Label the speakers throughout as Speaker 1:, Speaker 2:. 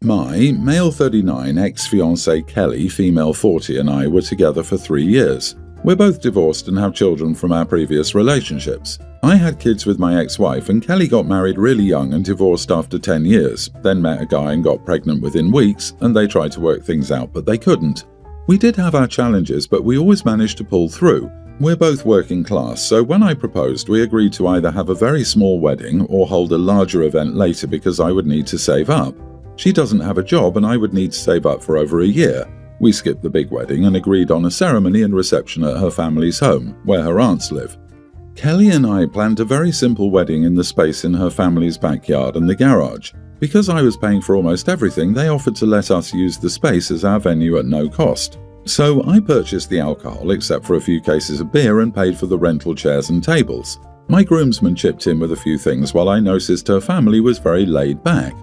Speaker 1: My male 39 ex-fiancée Kelly, female 40, and I were together for 3 years. We're both divorced and have children from our previous relationships. I had kids with my ex-wife, and Kelly got married really young and divorced after 10 years, then met a guy and got pregnant within weeks, and they tried to work things out but they couldn't. We did have our challenges, but we always managed to pull through. We're both working class, so when I proposed, we agreed to either have a very small wedding or hold a larger event later because I would need to save up. She doesn't have a job and I would need to save up for over a year. We skipped the big wedding and agreed on a ceremony and reception at her family's home, where her aunts live. Kelly and I planned a very simple wedding in the space in her family's backyard and the garage. Because I was paying for almost everything, they offered to let us use the space as our venue at no cost. So I purchased the alcohol, except for a few cases of beer, and paid for the rental chairs and tables. My groomsman chipped in with a few things while I noticed her family was very laid back.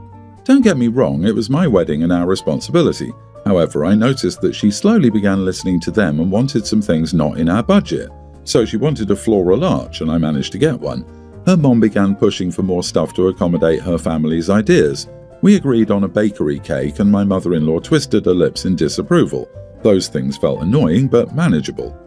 Speaker 1: Don't get me wrong, it was my wedding and our responsibility. However, I noticed that she slowly began listening to them and wanted some things not in our budget. So she wanted a floral arch, and I managed to get one. Her mom began pushing for more stuff to accommodate her family's ideas. We agreed on a bakery cake, and my mother-in-law twisted her lips in disapproval. Those things felt annoying, but manageable.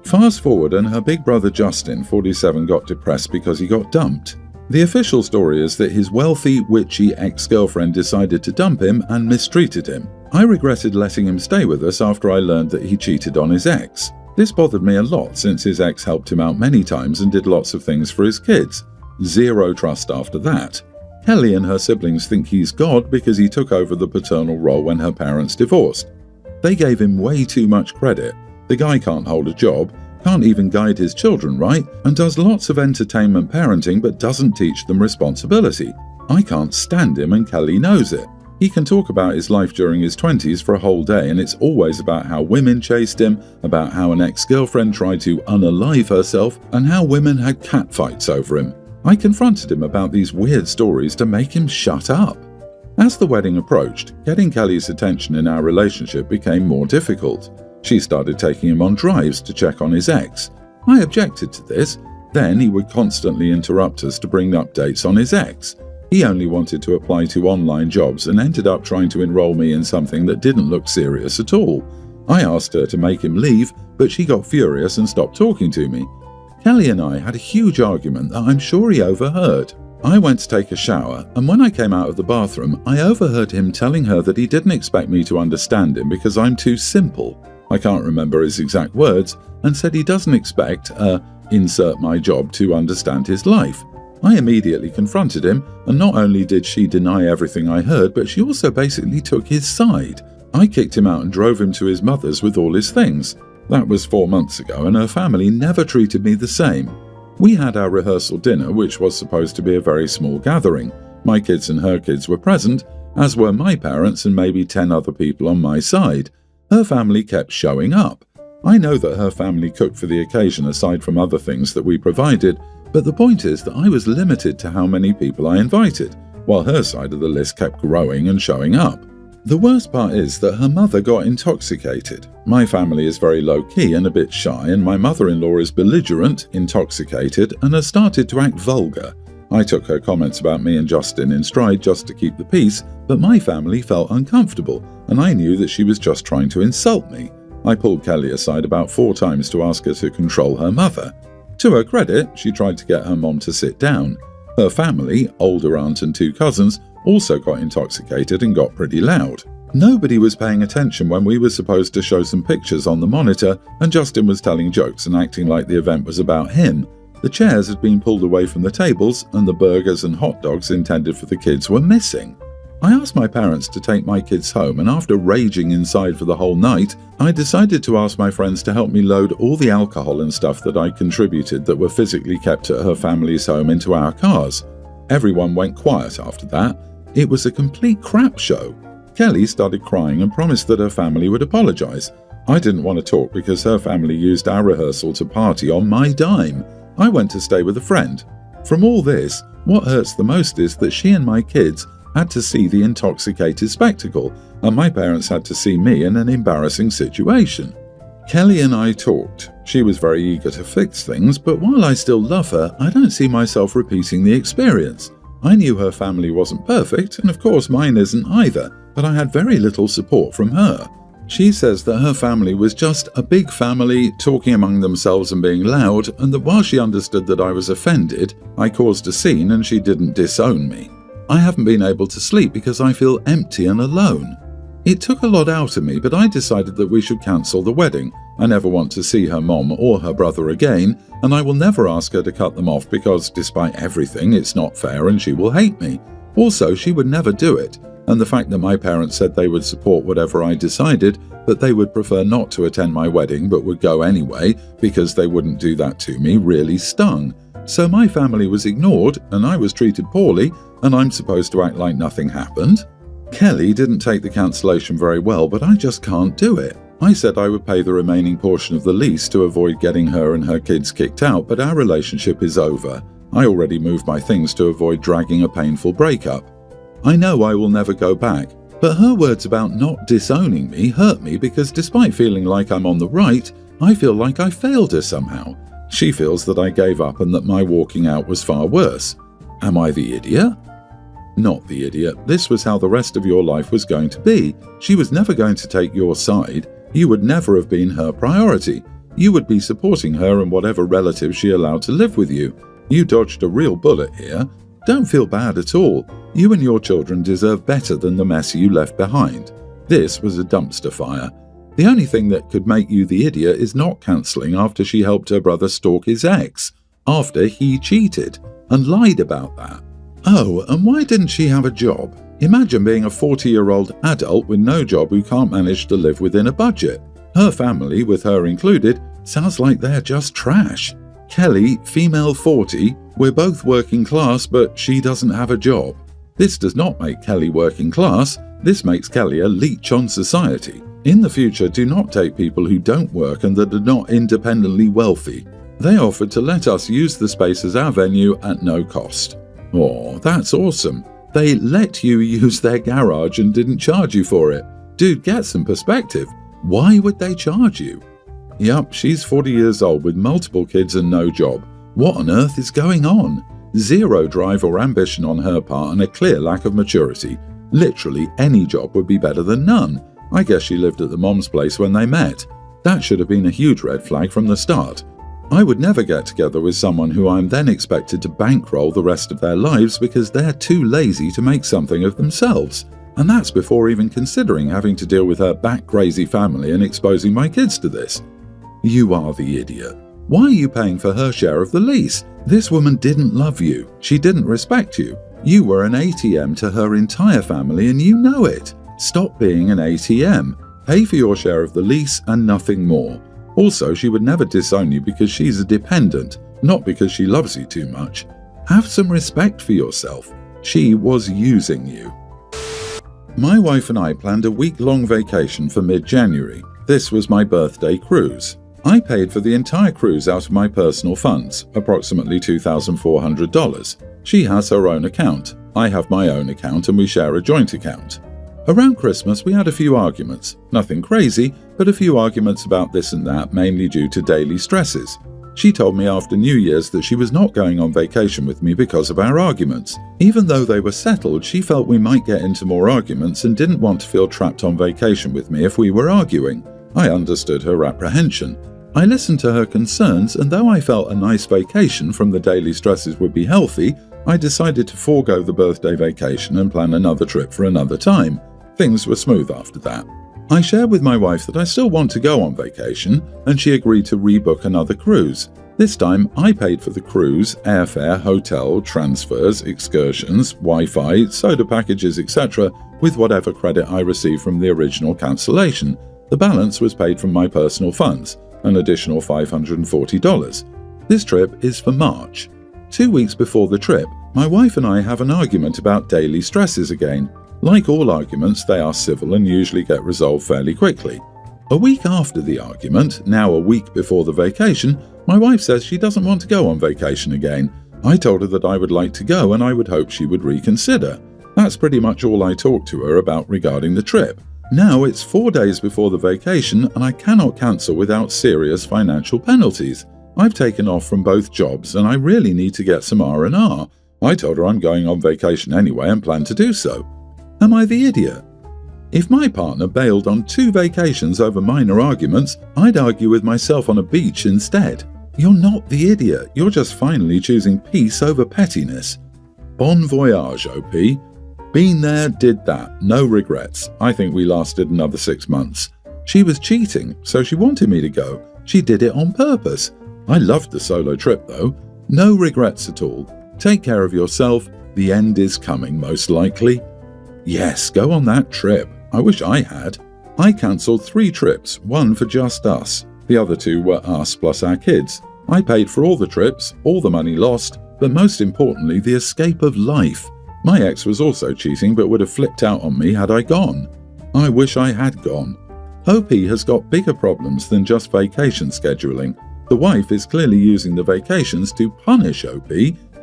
Speaker 1: Fast forward, and her big brother Justin, 47, got depressed because he got dumped. The official story is that his wealthy, witchy ex-girlfriend decided to dump him and mistreated him. I regretted letting him stay with us after I learned that he cheated on his ex. This bothered me a lot since his ex helped him out many times and did lots of things for his kids. Zero trust after that. Kelly and her siblings think he's God because he took over the paternal role when her parents divorced. They gave him way too much credit. The guy can't hold a job, can't even guide his children right, and does lots of entertainment parenting but doesn't teach them responsibility. I can't stand him, and Kelly knows it. He can talk about his life during his 20s for a whole day, and it's always about how women chased him, about how an ex-girlfriend tried to unalive herself, and how women had catfights over him. I confronted him about these weird stories to make him shut up. As the wedding approached, getting Kelly's attention in our relationship became more difficult. She started taking him on drives to check on his ex. I objected to this. Then he would constantly interrupt us to bring updates on his ex. He only wanted to apply to online jobs and ended up trying to enroll me in something that didn't look serious at all. I asked her to make him leave, but she got furious and stopped talking to me. Kelly and I had a huge argument that I'm sure he overheard. I went to take a shower, and when I came out of the bathroom, I overheard him telling her that he didn't expect me to understand him because I'm too simple. I can't remember his exact words, and said he doesn't expect insert my job to understand his life. I immediately confronted him, and not only did she deny everything I heard, but she also basically took his side. I kicked him out and drove him to his mother's with all his things. That was 4 months ago, and her family never treated me the same. We had our rehearsal dinner, which was supposed to be a very small gathering. My kids and her kids were present, as were my parents and maybe 10 other people on my side. Her family kept showing up. I know that her family cooked for the occasion aside from other things that we provided, but the point is that I was limited to how many people I invited, while her side of the list kept growing and showing up. The worst part is that her mother got intoxicated. My family is very low-key and a bit shy, and my mother-in-law is belligerent, intoxicated, and has started to act vulgar. I took her comments about me and Justin in stride just to keep the peace, but my family felt uncomfortable, and I knew that she was just trying to insult me. I pulled Kelly aside about 4 times to ask her to control her mother. To her credit, she tried to get her mom to sit down. Her family, older aunt and 2 cousins, also got intoxicated and got pretty loud. Nobody was paying attention when we were supposed to show some pictures on the monitor, and Justin was telling jokes and acting like the event was about him. The chairs had been pulled away from the tables, and the burgers and hot dogs intended for the kids were missing. I asked my parents to take my kids home, and after raging inside for the whole night, I decided to ask my friends to help me load all the alcohol and stuff that I contributed that were physically kept at her family's home into our cars. Everyone went quiet after that. It was a complete crap show. Kelly started crying and promised that her family would apologize. I didn't want to talk because her family used our rehearsal to party on my dime. I went to stay with a friend. From all this, what hurts the most is that she and my kids had to see the intoxicated spectacle, and my parents had to see me in an embarrassing situation. Kelly and I talked. She was very eager to fix things, but while I still love her, I don't see myself repeating the experience. I knew her family wasn't perfect, and of course mine isn't either, but I had very little support from her. She says that her family was just a big family talking among themselves and being loud, and that while she understood that I was offended, I caused a scene and she didn't disown me. I haven't been able to sleep because I feel empty and alone. It took a lot out of me, but I decided that we should cancel the wedding. I never want to see her mom or her brother again, and I will never ask her to cut them off because, despite everything, it's not fair and she will hate me. Also, she would never do it, and the fact that my parents said they would support whatever I decided, but they would prefer not to attend my wedding but would go anyway because they wouldn't do that to me really stung. So my family was ignored, and I was treated poorly, and I'm supposed to act like nothing happened? Kelly didn't take the cancellation very well, but I just can't do it. I said I would pay the remaining portion of the lease to avoid getting her and her kids kicked out, but our relationship is over. I already moved my things to avoid dragging a painful breakup. I know I will never go back, but her words about not disowning me hurt me because despite feeling like I'm on the right, I feel like I failed her somehow. She feels that I gave up and that my walking out was far worse. Am I the idiot? Not the idiot. This was how the rest of your life was going to be. She was never going to take your side. You would never have been her priority. You would be supporting her and whatever relatives she allowed to live with you. You dodged a real bullet here. Don't feel bad at all. You and your children deserve better than the mess you left behind. This was a dumpster fire. The only thing that could make you the idiot is not cancelling after she helped her brother stalk his ex, after he cheated, and lied about that. Oh, and why didn't she have a job? Imagine being a 40-year-old adult with no job who can't manage to live within a budget. Her family, with her included, sounds like they're just trash. Kelly, female 40, we're both working class, but she doesn't have a job. This does not make Kelly working class. This makes Kelly a leech on society. In the future, do not take people who don't work and that are not independently wealthy. They offered to let us use the space as our venue at no cost. Oh, that's awesome. They let you use their garage and didn't charge you for it. Dude, get some perspective. Why would they charge you? Yup, she's 40 years old with multiple kids and no job. What on earth is going on? Zero drive or ambition on her part and a clear lack of maturity. Literally any job would be better than none. I guess she lived at the mom's place when they met. That should have been a huge red flag from the start. I would never get together with someone who I'm then expected to bankroll the rest of their lives because they're too lazy to make something of themselves. And that's before even considering having to deal with her bat-crazy family and exposing my kids to this. You are the idiot. Why are you paying for her share of the lease? This woman didn't love you. She didn't respect you. You were an ATM to her entire family and you know it. Stop being an ATM. Pay for your share of the lease and nothing more. Also, she would never disown you because she's a dependent, not because she loves you too much. Have some respect for yourself. She was using you. My wife and I planned a week-long vacation for mid-January. This was my birthday cruise. I paid for the entire cruise out of my personal funds, approximately $2,400. She has her own account. I have my own account and we share a joint account. Around Christmas, we had a few arguments. Nothing crazy, but a few arguments about this and that, mainly due to daily stresses. She told me after New Year's that she was not going on vacation with me because of our arguments. Even though they were settled, she felt we might get into more arguments and didn't want to feel trapped on vacation with me if we were arguing. I understood her apprehension. I listened to her concerns, and though I felt a nice vacation from the daily stresses would be healthy, I decided to forego the birthday vacation and plan another trip for another time. Things were smooth after that. I shared with my wife that I still want to go on vacation, and she agreed to rebook another cruise. This time, I paid for the cruise, airfare, hotel, transfers, excursions, Wi-Fi, soda packages, etc., with whatever credit I received from the original cancellation. The balance was paid from my personal funds, an additional $540. This trip is for March. 2 weeks before the trip, my wife and I have an argument about daily stresses again. Like all arguments, they are civil and usually get resolved fairly quickly. A week after the argument, now a week before the vacation, my wife says she doesn't want to go on vacation again. I told her that I would like to go and I would hope she would reconsider. That's pretty much all I talked to her about regarding the trip. Now it's 4 days before the vacation and I cannot cancel without serious financial penalties. I've taken off from both jobs and I really need to get some R&R. I told her I'm going on vacation anyway and plan to do so. Am I the idiot? If my partner bailed on 2 vacations over minor arguments, I'd argue with myself on a beach instead. You're not the idiot, you're just finally choosing peace over pettiness. Bon voyage, OP. Been there, did that, no regrets. I think we lasted another 6 months. She was cheating, so she wanted me to go. She did it on purpose. I loved the solo trip though. No regrets at all. Take care of yourself, the end is coming most likely. Yes, go on that trip. I wish I had. I cancelled 3 trips, one for just us. The other 2 were us plus our kids. I paid for all the trips, all the money lost, but most importantly the escape of life. My ex was also cheating but would have flipped out on me had I gone. I wish I had gone. OP has got bigger problems than just vacation scheduling. The wife is clearly using the vacations to punish OP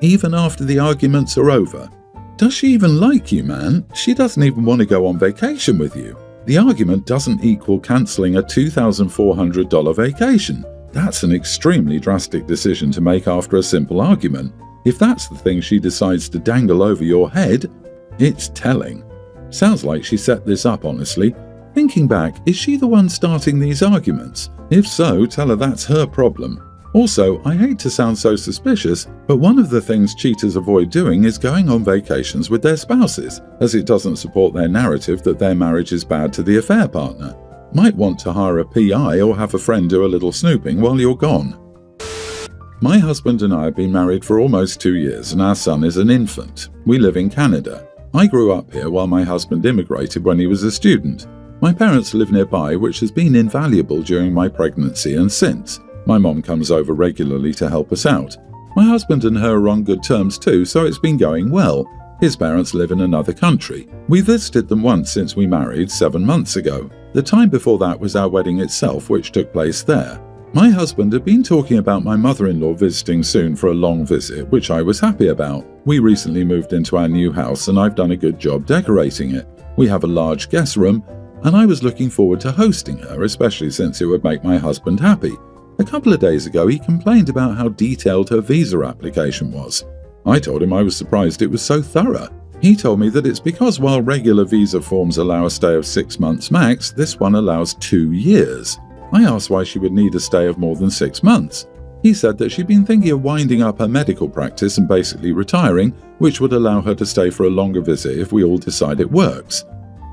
Speaker 1: even after the arguments are over. Does she even like you, man? She doesn't even want to go on vacation with you. The argument doesn't equal cancelling a $2,400 vacation. That's an extremely drastic decision to make after a simple argument. If that's the thing she decides to dangle over your head, it's telling. Sounds like she set this up, honestly. Thinking back, is she the one starting these arguments? If so, tell her that's her problem. Also, I hate to sound so suspicious, but one of the things cheaters avoid doing is going on vacations with their spouses, as it doesn't support their narrative that their marriage is bad to the affair partner. Might want to hire a PI or have a friend do a little snooping while you're gone. My husband and I have been married for almost 2 years and our son is an infant. We live in Canada. I grew up here while my husband immigrated when he was a student. My parents live nearby, which has been invaluable during my pregnancy and since. My mom comes over regularly to help us out. My husband and her are on good terms too, so it's been going well. His parents live in another country. We visited them once since we married 7 months ago. The time before that was our wedding itself, which took place there. My husband had been talking about my mother-in-law visiting soon for a long visit, which I was happy about. We recently moved into our new house and I've done a good job decorating it. We have a large guest room and I was looking forward to hosting her, especially since it would make my husband happy. A couple of days ago, he complained about how detailed her visa application was. I told him I was surprised it was so thorough. He told me that it's because while regular visa forms allow a stay of 6 months max, this one allows 2 years. I asked why she would need a stay of more than 6 months. He said that she'd been thinking of winding up her medical practice and basically retiring, which would allow her to stay for a longer visit if we all decide it works.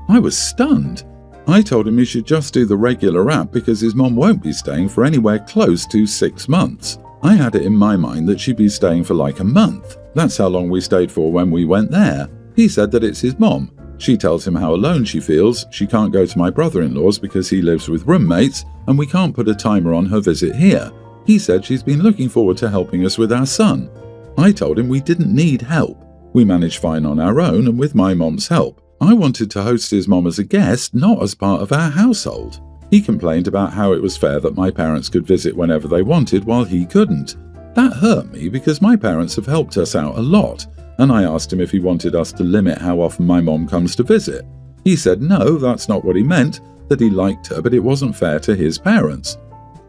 Speaker 1: I was stunned. I told him he should just do the regular app because his mom won't be staying for anywhere close to 6 months. I had it in my mind that she'd be staying for like a month. That's how long we stayed for when we went there. He said that it's his mom. She tells him how alone she feels. She can't go to my brother-in-law's because he lives with roommates and we can't put a timer on her visit here. He said she's been looking forward to helping us with our son. I told him we didn't need help. We managed fine on our own and with my mom's help. I wanted to host his mom as a guest, not as part of our household. He complained about how it was fair that my parents could visit whenever they wanted while he couldn't. That hurt me because my parents have helped us out a lot, and I asked him if he wanted us to limit how often my mom comes to visit. He said no, that's not what he meant, that he liked her but it wasn't fair to his parents.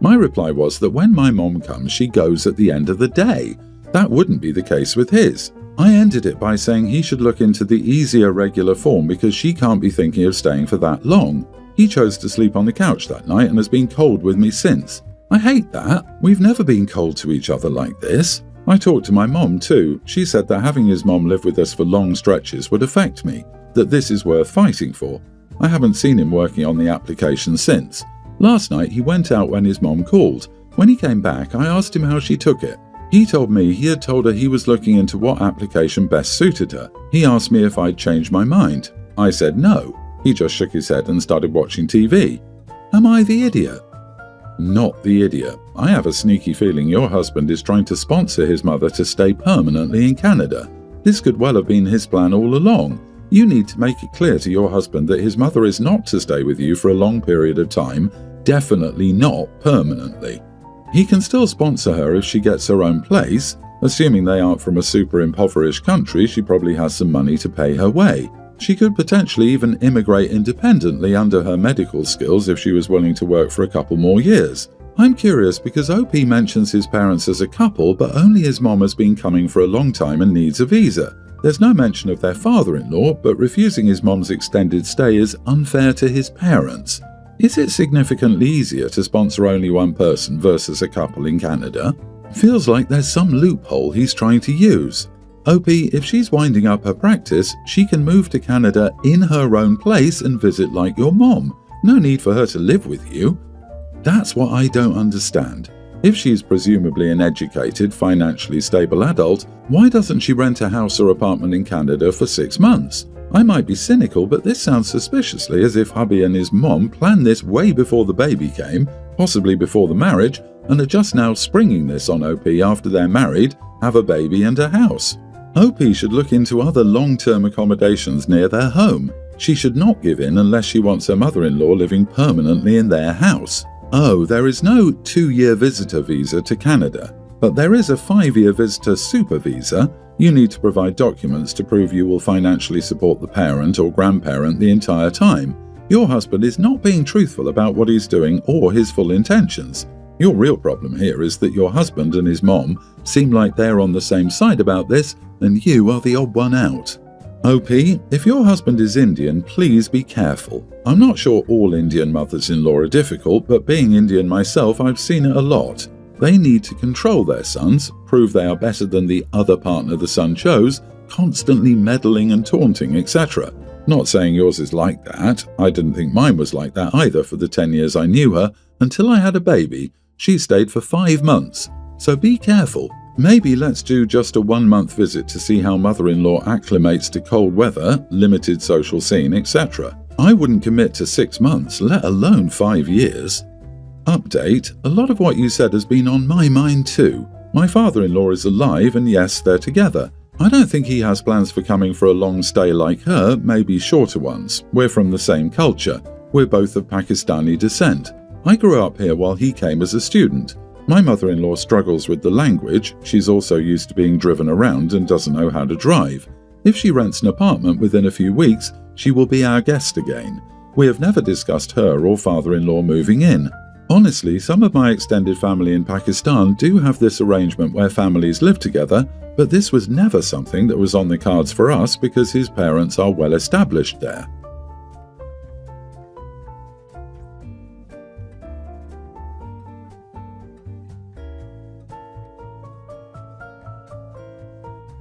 Speaker 1: My reply was that when my mom comes she goes at the end of the day. That wouldn't be the case with his. I ended it by saying he should look into the easier regular form because she can't be thinking of staying for that long. He chose to sleep on the couch that night and has been cold with me since. I hate that. We've never been cold to each other like this. I talked to my mom too. She said that having his mom live with us for long stretches would affect me, that this is worth fighting for. I haven't seen him working on the application since. Last night he went out when his mom called. When he came back, I asked him how she took it. He told me he had told her he was looking into what application best suited her. He asked me if I'd changed my mind. I said no. He just shook his head and started watching TV. Am I the idiot? Not the idiot. I have a sneaky feeling your husband is trying to sponsor his mother to stay permanently in Canada. This could well have been his plan all along. You need to make it clear to your husband that his mother is not to stay with you for a long period of time, definitely not permanently. He can still sponsor her if she gets her own place. Assuming they aren't from a super impoverished country, she probably has some money to pay her way. She could potentially even immigrate independently under her medical skills if she was willing to work for a couple more years. I'm curious because OP mentions his parents as a couple, but only his mom has been coming for a long time and needs a visa. There's no mention of their father-in-law, but refusing his mom's extended stay is unfair to his parents. Is it significantly easier to sponsor only one person versus a couple in Canada? Feels like there's some loophole he's trying to use. OP, if she's winding up her practice, she can move to Canada in her own place and visit like your mom. No need for her to live with you. That's what I don't understand. If she's presumably an educated, financially stable adult, why doesn't she rent a house or apartment in Canada for 6 months? I might be cynical, but this sounds suspiciously as if hubby and his mom planned this way before the baby came, possibly before the marriage, and are just now springing this on OP after they're married, have a baby and a house. OP should look into other long-term accommodations near their home. She should not give in unless she wants her mother-in-law living permanently in their house. Oh, there is no 2-year visitor visa to Canada, but there is a 5-year visitor super visa. You need to provide documents to prove you will financially support the parent or grandparent the entire time. Your husband is not being truthful about what he's doing or his full intentions. Your real problem here is that your husband and his mom seem like they're on the same side about this, and you are the odd one out. OP, if your husband is Indian, please be careful. I'm not sure all Indian mothers-in-law are difficult, but being Indian myself, I've seen it a lot. They need to control their sons, prove they are better than the other partner the son chose, constantly meddling and taunting, etc. Not saying yours is like that. I didn't think mine was like that either for the 10 years I knew her, until I had a baby. She stayed for 5 months. So be careful. Maybe let's do just a 1-month visit to see how mother-in-law acclimates to cold weather, limited social scene, etc. I wouldn't commit to 6 months, let alone 5 years. Update, a lot of what you said has been on my mind too. My father-in-law is alive and yes, they're together. I don't think he has plans for coming for a long stay like her, maybe shorter ones. We're from the same culture. We're both of Pakistani descent. I grew up here while he came as a student. My mother-in-law struggles with the language. She's also used to being driven around and doesn't know how to drive. If she rents an apartment within a few weeks, she will be our guest again. We have never discussed her or father-in-law moving in. Honestly, some of my extended family in Pakistan do have this arrangement where families live together, but this was never something that was on the cards for us because his parents are well established there.